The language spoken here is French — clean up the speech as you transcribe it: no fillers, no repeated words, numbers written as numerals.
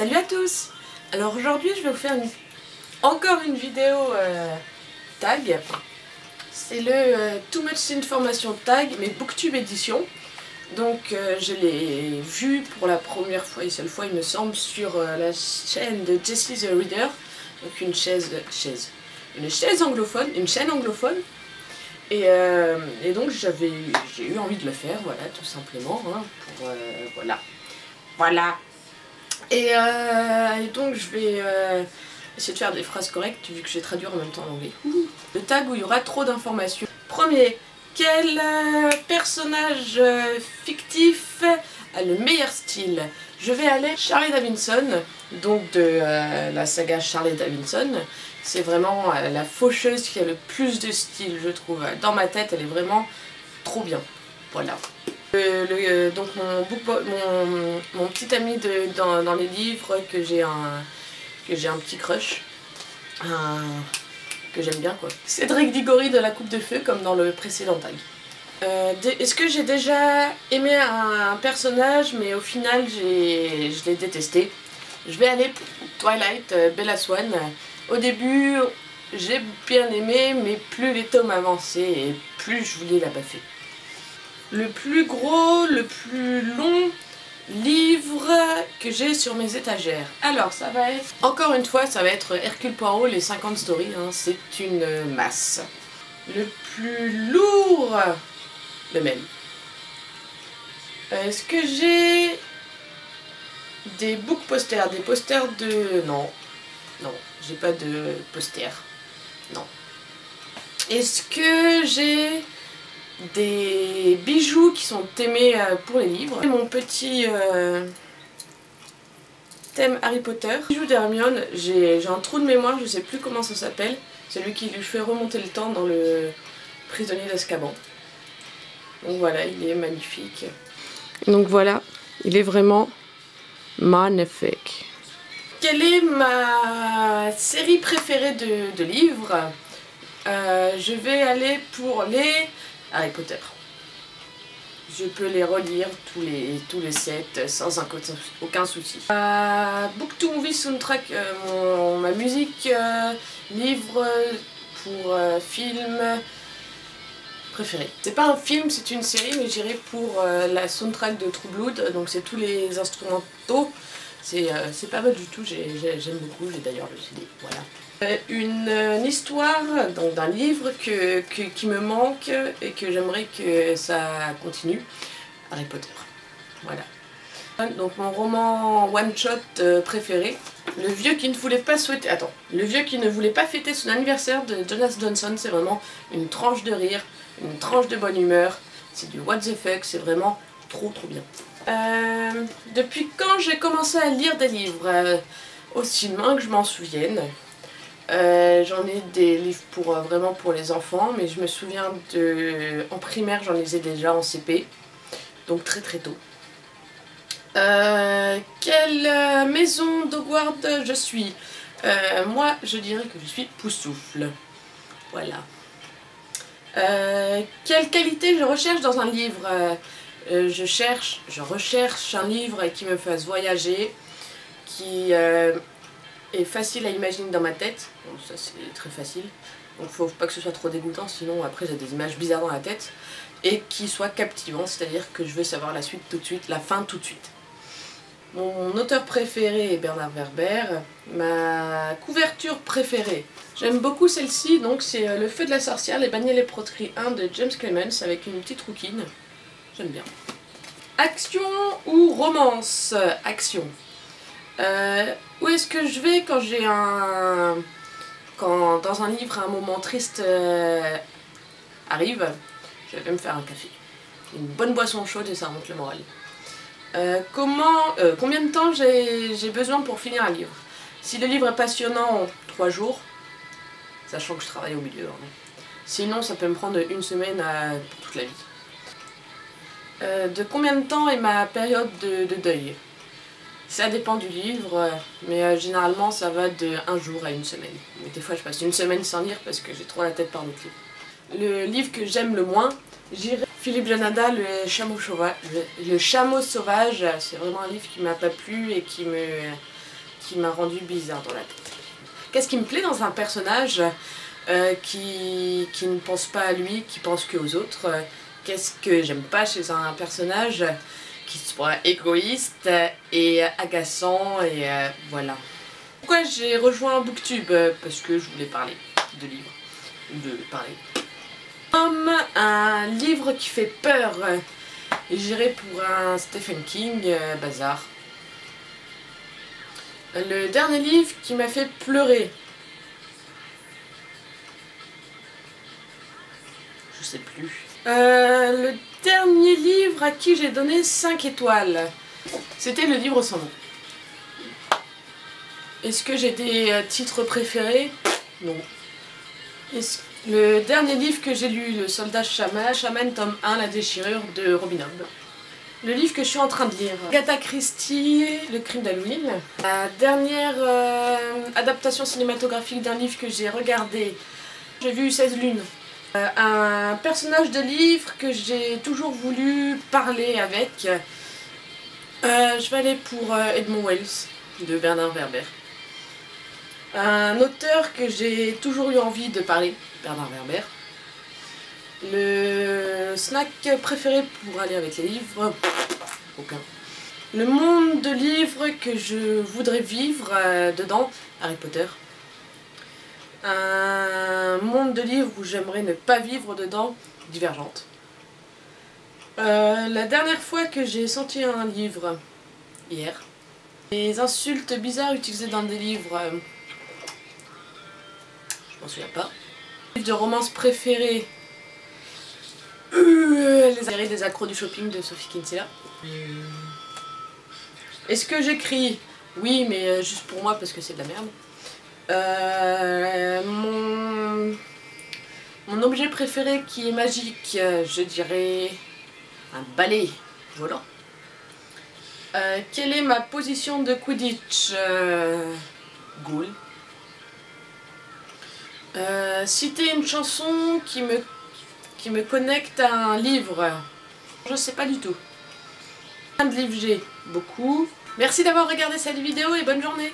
Salut à tous. Alors aujourd'hui je vais vous faire encore une vidéo tag. C'est le Too Much Information tag, mais Booktube édition. Donc je l'ai vu pour la première fois et seule fois il me semble sur la chaîne de Jessie the Reader. Donc une chaise anglophone, une chaîne anglophone. Et donc j'ai eu envie de le faire, voilà, tout simplement, hein, pour voilà. Et donc je vais essayer de faire des phrases correctes vu que je vais traduire en même temps en anglais. Le tag où il y aura trop d'informations. Premier, quel personnage fictif a le meilleur style? Je vais aller Harley Davidson, donc de la saga Harley Davidson. C'est vraiment la faucheuse qui a le plus de style, je trouve. Dans ma tête, elle est vraiment trop bien. Voilà. Donc mon petit ami dans les livres, que j'ai un petit crush, que j'aime bien quoi. Cédric Diggory de la Coupe de Feu, comme dans le précédent tag. Est-ce que j'ai déjà aimé un personnage, mais au final je l'ai détesté? Je vais aller pour Twilight, Bella Swan. Au début, j'ai bien aimé, mais plus les tomes avançaient et plus je voulais la baffer. Le plus gros, le plus long livre que j'ai sur mes étagères. Alors, ça va être... Encore une fois, ça va être Hercule Poirot, les 50 stories. Hein, c'est une masse. Le plus lourd, le même. Est-ce que j'ai des book posters? Des posters de... Non. Non, j'ai pas de poster. Non. Est-ce que j'ai des bijoux qui sont aimés pour les livres? Mon petit thème Harry Potter. Bijoux d'Hermione, j'ai un trou de mémoire, je sais plus comment ça s'appelle. Celui qui lui fait remonter le temps dans le prisonnier d'Azkaban. Donc voilà, il est magnifique. Donc voilà, il est vraiment magnifique. Quelle est ma série préférée de livres? Je vais aller pour les Harry Potter. Je peux les relire tous les 7 sans aucun souci. Book to Movie Soundtrack, ma musique, livre pour film préféré. C'est pas un film, c'est une série, mais j'irai pour la soundtrack de True Blood, donc c'est tous les instrumentaux. C'est pas mal du tout, j'aime beaucoup, j'ai d'ailleurs le CD, voilà. Une histoire d'un livre qui me manque et que j'aimerais que ça continue, Harry Potter, voilà. Donc mon roman one-shot préféré, Le vieux qui ne voulait pas souhaiter... Attends, Le vieux qui ne voulait pas fêter son anniversaire de Jonas Johnson, c'est vraiment une tranche de rire, une tranche de bonne humeur, c'est du what the fuck, c'est vraiment trop bien. Depuis quand j'ai commencé à lire des livres? Aussi loin que je m'en souvienne. J'en ai des livres vraiment pour les enfants, mais je me souviens en primaire j'en lisais déjà en CP, donc très tôt. Quelle maison d'Hogwarts je suis? Moi je dirais que je suis Poussoufle. Voilà. Quelle qualité je recherche dans un livre? Je recherche un livre qui me fasse voyager, qui est facile à imaginer dans ma tête. Bon, ça c'est très facile, donc faut pas que ce soit trop dégoûtant, sinon après j'ai des images bizarres dans la tête. Et qui soit captivant, c'est-à-dire que je veux savoir la suite tout de suite, la fin tout de suite. Mon auteur préféré est Bernard Werber. Ma couverture préférée, j'aime beaucoup celle-ci, donc c'est Le Feu de la Sorcière, Les Banniers et les Proteries 1 de James Clemens avec une petite rouquine. J'aime bien. Action ou romance? Action. Où est-ce que je vais quand j'ai quand dans un livre un moment triste arrive? Je vais me faire un café. Une bonne boisson chaude et ça remonte le moral. Combien de temps j'ai besoin pour finir un livre? Si le livre est passionnant, 3 jours, sachant que je travaille au milieu. Hein. Sinon ça peut me prendre une semaine pour toute la vie. De combien de temps est ma période de deuil? Ça dépend du livre, mais généralement ça va de 1 jour à 1 semaine. Mais des fois je passe 1 semaine sans lire parce que j'ai trop la tête par d'autres livres. Le livre que j'aime le moins, j'irai Philippe Janada, Le Chameau Sauvage. C'est vraiment un livre qui m'a pas plu et qui me qui m'a rendu bizarre dans la tête. Qu'est-ce qui me plaît dans un personnage qui ne pense pas à lui, qui pense qu'aux autres? Qu'est-ce que j'aime pas chez un personnage qui soit égoïste et agaçant et voilà. Pourquoi j'ai rejoint Booktube? Parce que je voulais parler de livres, de parler. Comme un livre qui fait peur, j'irai pour un Stephen King, bazar. Le dernier livre qui m'a fait pleurer. Je sais plus. Le dernier livre à qui j'ai donné 5 étoiles. C'était Le Livre sans nom. Est-ce que j'ai des titres préférés? Non. Le dernier livre que j'ai lu, Le Soldat Chaman, tome 1, La déchirure de Robin Hobb. Le livre que je suis en train de lire, Agatha Christie, Le crime d'Halloween. La dernière adaptation cinématographique d'un livre que j'ai regardé, j'ai vu 16 lunes. Un personnage de livre que j'ai toujours voulu parler avec. Je vais aller pour Edmond Wells, de Bernard Werber. Un auteur que j'ai toujours eu envie de parler, Bernard Werber. Le snack préféré pour aller avec les livres, aucun. Le monde de livres que je voudrais vivre dedans, Harry Potter. Un monde de livres où j'aimerais ne pas vivre dedans, Divergente. La dernière fois que j'ai senti un livre, hier. Les insultes bizarres utilisées dans des livres, je m'en souviens pas. Livre de romance préféré, les séries des accros du shopping de Sophie Kinsella. Est-ce que j'écris? Oui, mais juste pour moi parce que c'est de la merde. Mon objet préféré qui est magique, je dirais un balai volant. Quelle est ma position de Quidditch? Goal. Citer une chanson qui me connecte à un livre. Je sais pas du tout. Combien de livres j'ai? Beaucoup. Merci d'avoir regardé cette vidéo et bonne journée.